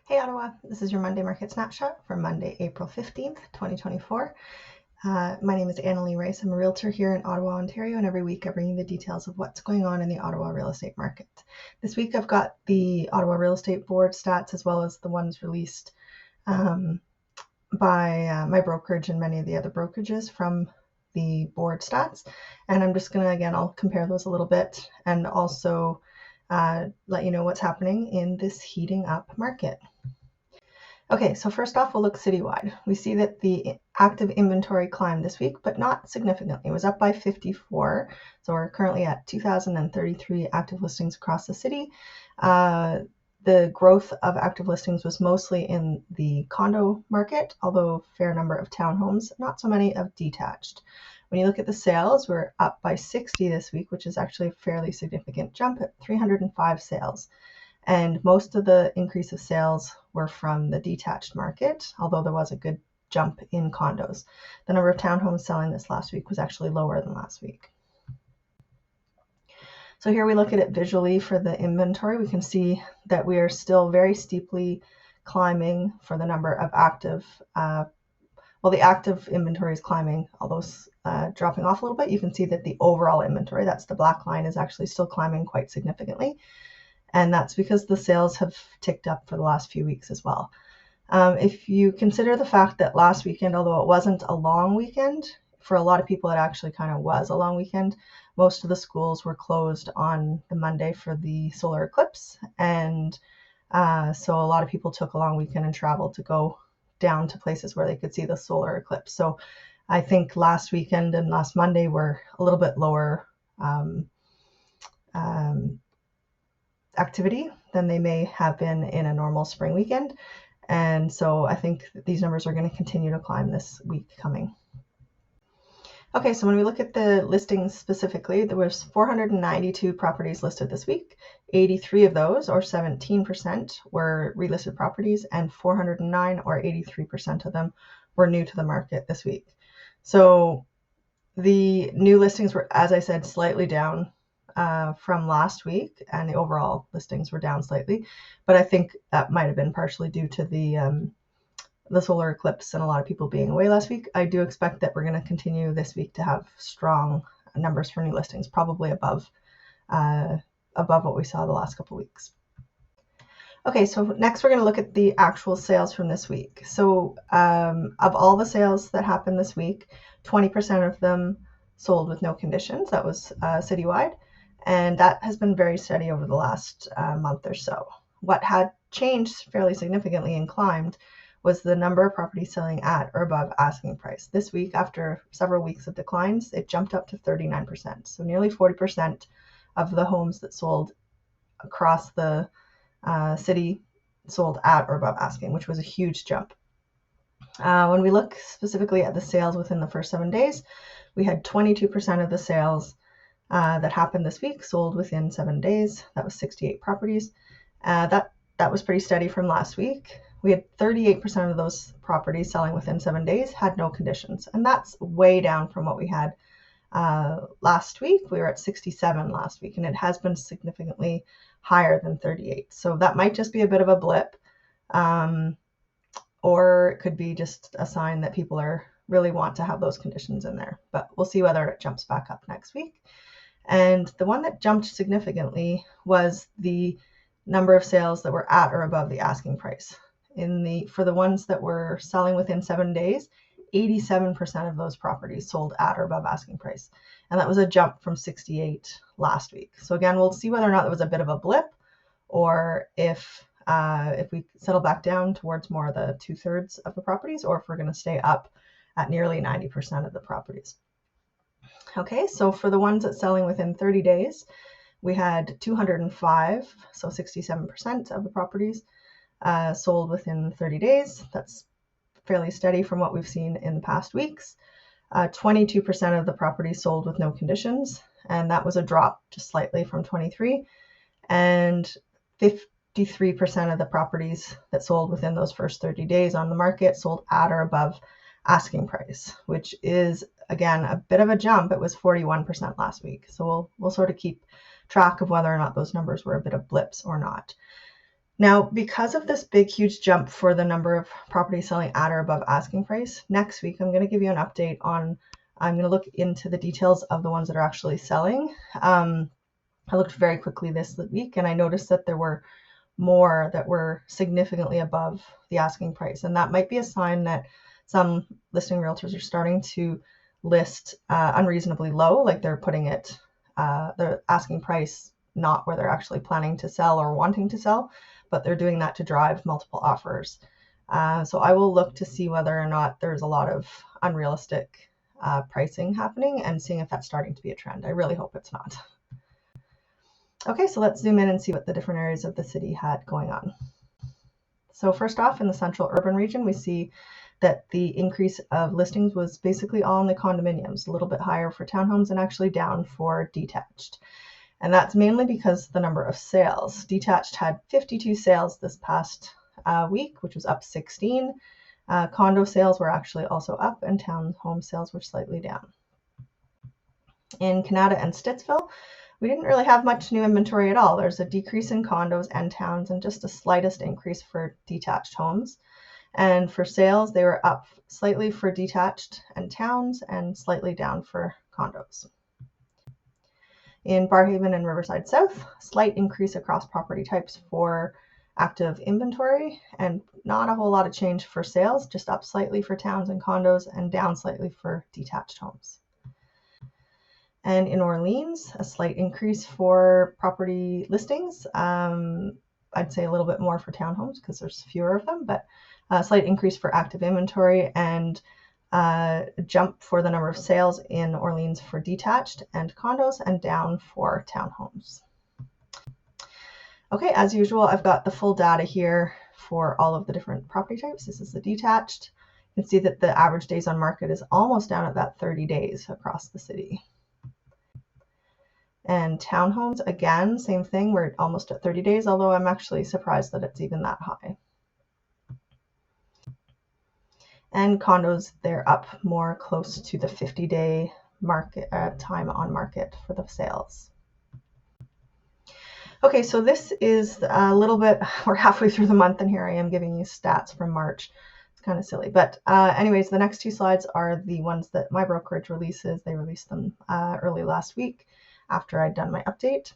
Hey Ottawa, this is your Monday Market Snapshot for Monday, April 15th, 2024. My name is Annalie Rice. I'm a realtor here in Ottawa, Ontario, and every week I bring you the details of what's going on in the Ottawa real estate market. This week I've got the Ottawa Real Estate Board stats as well as the ones released by my brokerage and many of the other brokerages from the board stats. And I'm just going to, again, I'll compare those a little bit and also let you know what's happening in this heating up market. Okay, so first off, we'll look citywide. We see that the active inventory climbed this week, but not significantly. It was up by 54. So we're currently at 2,033 active listings across the city. The growth of active listings was mostly in the condo market, although a fair number of townhomes, not so many of detached. When you look at the sales, we're up by 60 this week, which is actually a fairly significant jump at 305 sales. And most of the increase of sales were from the detached market, although there was a good jump in condos. The number of townhomes selling this last week was actually lower than last week. So here we look at it visually for the inventory. We can see that we are still very steeply climbing for the number of active, the active inventory is climbing, although dropping off a little bit. You can see that the overall inventory, that's the black line, is actually still climbing quite significantly. And that's because the sales have ticked up for the last few weeks as well. If you consider the fact that last weekend, although it wasn't a long weekend, for a lot of people it actually kind of was a long weekend. Most of the schools were closed on the Monday for the solar eclipse. And so a lot of people took a long weekend and traveled to go down to places where they could see the solar eclipse. So I think last weekend and last Monday were a little bit lower activity than they may have been in a normal spring weekend. And so I think these numbers are going to continue to climb this week coming. Okay, so when we look at the listings specifically, there was 492 properties listed this week. 83 of those, or 17%, were relisted properties, and 409, or 83% of them, were new to the market this week. So the new listings were, as I said, slightly down from last week, and the overall listings were down slightly, but I think that might have been partially due to the solar eclipse and a lot of people being away last week. I do expect that we're going to continue this week to have strong numbers for new listings, probably above what we saw the last couple of weeks. Okay, so next we're going to look at the actual sales from this week. So of all the sales that happened this week, 20% of them sold with no conditions. That was citywide. And that has been very steady over the last month or so. What had changed fairly significantly and climbed was the number of properties selling at or above asking price. This week, after several weeks of declines, it jumped up to 39%. So nearly 40% of the homes that sold across the city sold at or above asking, which was a huge jump. When we look specifically at the sales within the first 7 days, we had 22% of the sales that happened this week sold within 7 days. That was 68 properties. That was pretty steady from last week. We had 38% of those properties selling within 7 days had no conditions, and that's way down from what we had last week. We were at 67 last week, and it has been significantly higher than 38. So that might just be a bit of a blip, or it could be just a sign that people really want to have those conditions in there. But we'll see whether it jumps back up next week. And the one that jumped significantly was the number of sales that were at or above the asking price. For the ones that were selling within 7 days, 87% of those properties sold at or above asking price. And that was a jump from 68 last week. So again, we'll see whether or not it was a bit of a blip, or if we settle back down towards more of the 2/3 of the properties, or if we're going to stay up at nearly 90% of the properties. Okay, so for the ones that selling within 30 days, we had 205, so 67% of the properties sold within 30 days. That's fairly steady from what we've seen in the past weeks. 22% of the properties sold with no conditions, and that was a drop just slightly from 23. And 53% of the properties that sold within those first 30 days on the market sold at or above asking price, which is, again, a bit of a jump. It was 41% last week. So we'll sort of keep track of whether or not those numbers were a bit of blips or not. Now, because of this big, huge jump for the number of properties selling at or above asking price, next week I'm going to give you an update on, I'm going to look into the details of the ones that are actually selling. I looked very quickly this week and I noticed that there were more that were significantly above the asking price. And that might be a sign that some listing realtors are starting to list unreasonably low, like they're putting it, the asking price, not where they're actually planning to sell or wanting to sell, but they're doing that to drive multiple offers. So I will look to see whether or not there's a lot of unrealistic pricing happening and seeing if that's starting to be a trend. I really hope it's not. Okay, so let's zoom in and see what the different areas of the city had going on. So first off, in the central urban region, we see that the increase of listings was basically all in the condominiums, a little bit higher for townhomes and actually down for detached. And that's mainly because the number of sales. Detached had 52 sales this past week, which was up 16. Condo sales were actually also up and townhome sales were slightly down. In Canada and Stittsville, we didn't really have much new inventory at all. There's a decrease in condos and towns and just a slightest increase for detached homes. And for sales, they were up slightly for detached and towns and slightly down for condos. In Barrhaven and Riverside South, slight increase across property types for active inventory and not a whole lot of change for sales, just up slightly for towns and condos and down slightly for detached homes. And in Orleans, a slight increase for property listings. I'd say a little bit more for townhomes because there's fewer of them, but a slight increase for active inventory and a jump for the number of sales in Orleans for detached and condos and down for townhomes. Okay, as usual, I've got the full data here for all of the different property types. This is the detached. You can see that the average days on market is almost down at that 30 days across the city. And townhomes, again, same thing. We're almost at 30 days, although I'm actually surprised that it's even that high. And condos, they're up more close to the 50-day market time on market for the sales. Okay, so this is a little bit, we're halfway through the month and here I am giving you stats from March. It's kind of silly, but anyways, the next two slides are the ones that my brokerage releases. They released them early last week after I'd done my update.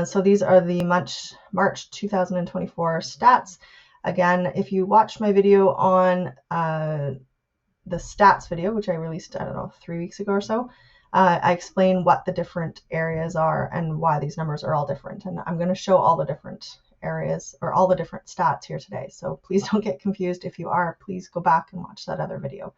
So these are the March 2024 stats. Again, if you watched my video on the stats video, which I released, I don't know, 3 weeks ago or so, I explain what the different areas are and why these numbers are all different. And I'm going to show all the different areas or all the different stats here today. So please don't get confused. If you are, please go back and watch that other video.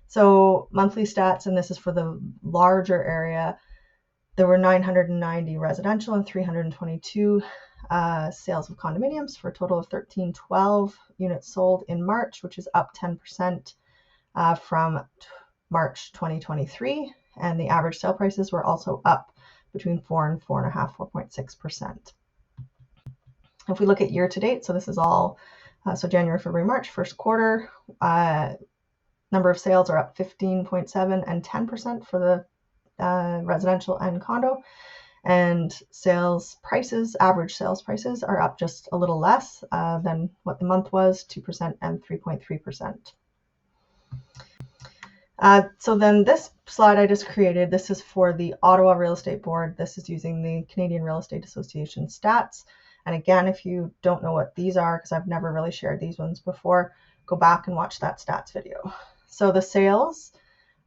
So monthly stats, and this is for the larger area. There were 990 residential and 322 sales of condominiums for a total of 1312 units sold in March, which is up 10% from March 2023. And the average sale prices were also up between 4 and 4.5%, 4.6%. If we look at year to date, so this is all, so January, February, March, first quarter, number of sales are up 15.7 and 10% for the residential and condo. And sales prices, average sales prices are up just a little less than what the month was, 2% and 3.3%. So then this slide I just created, this is for the Ottawa Real Estate Board. This is using the Canadian Real Estate Association stats. And again, if you don't know what these are, because I've never really shared these ones before, go back and watch that stats video. So the sales,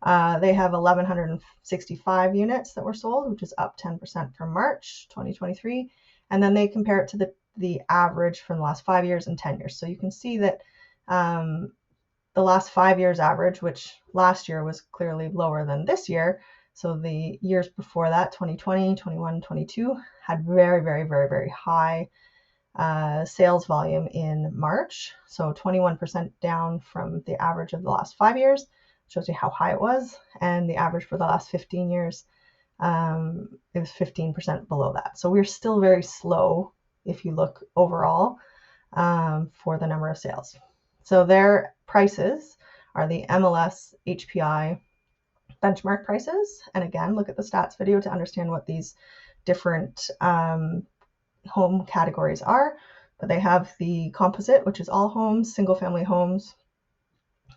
they have 1,165 units that were sold, which is up 10% from March 2023. And then they compare it to the average from the last 5 years and 10 years. So you can see that the last 5 years average, which last year was clearly lower than this year. So the years before that, 2020, 21, 22, had very, very, very, very high sales volume in March. So 21% down from the average of the last 5 years. Shows you how high it was. And the average for the last 15 years, it was 15% below that. So we're still very slow if you look overall for the number of sales. So their prices are the MLS HPI benchmark prices. And again, look at the stats video to understand what these different home categories are, but they have the composite, which is all homes, single family homes,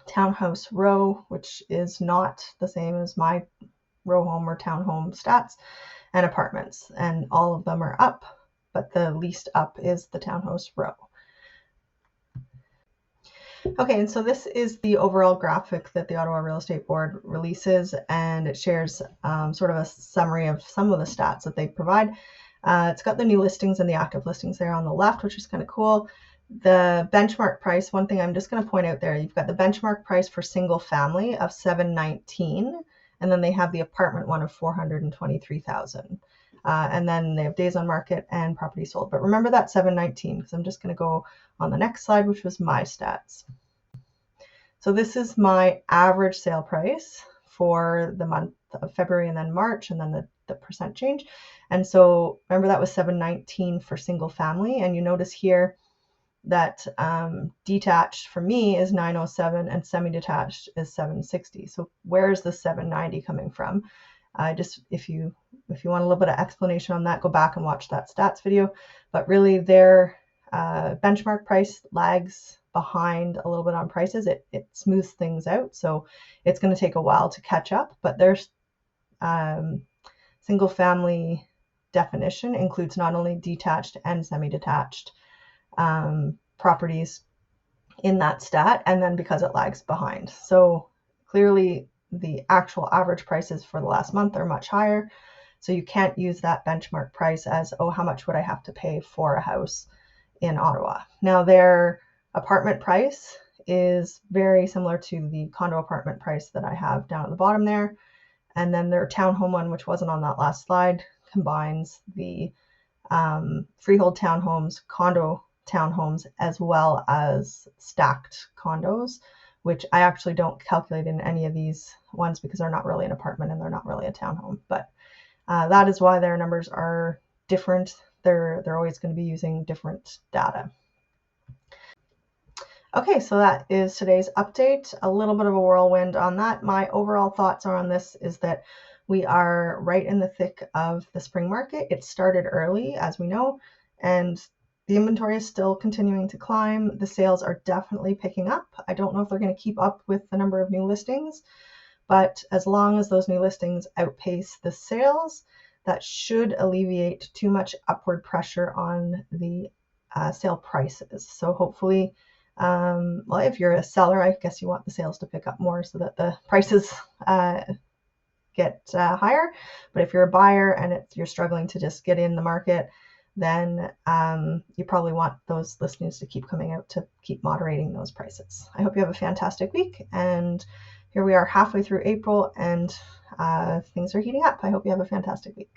townhouse row, which is not the same as my row home or townhome stats, and apartments. And all of them are up, but the least up is the townhouse row. Okay, and so this is the overall graphic that the Ottawa Real Estate Board releases, and it shares sort of a summary of some of the stats that they provide. It's got the new listings and the active listings there on the left, which is kind of cool. The benchmark price, one thing I'm just going to point out there, you've got the benchmark price for single family of $719,000, and then they have the apartment one of $423,000. And then they have days on market and property sold. But remember that $719,000, because I'm just going to go on the next slide, which was my stats. So this is my average sale price for the month of February and then March, and then the percent change. And so remember that was $719,000 for single family. And you notice here that detached for me is $907 and semi-detached is $760. So where's the $790 coming from? Just if you want a little bit of explanation on that, go back and watch that stats video. But really their benchmark price lags behind a little bit on prices. It smooths things out, so it's going to take a while to catch up. But there's single family definition includes not only detached and semi-detached properties in that stat, and then because it lags behind. So clearly the actual average prices for the last month are much higher. So you can't use that benchmark price as, oh, how much would I have to pay for a house in Ottawa? Now their apartment price is very similar to the condo apartment price that I have down at the bottom there. And then their townhome one, which wasn't on that last slide, combines the freehold townhomes, condo townhomes, as well as stacked condos, which I actually don't calculate in any of these ones because they're not really an apartment and they're not really a townhome. But that is why their numbers are different. They're always going to be using different data. Okay, so that is today's update. A little bit of a whirlwind on that. My overall thoughts on this is that we are right in the thick of the spring market. It started early, as we know, and the inventory is still continuing to climb. The sales are definitely picking up. I don't know if they're going to keep up with the number of new listings, but as long as those new listings outpace the sales, that should alleviate too much upward pressure on the sale prices. So hopefully, well, if you're a seller, I guess you want the sales to pick up more so that the prices get higher. But if you're a buyer and you're struggling to just get in the market, then you probably want those listings to keep coming out to keep moderating those prices. I hope you have a fantastic week. And here we are halfway through April and things are heating up. I hope you have a fantastic week.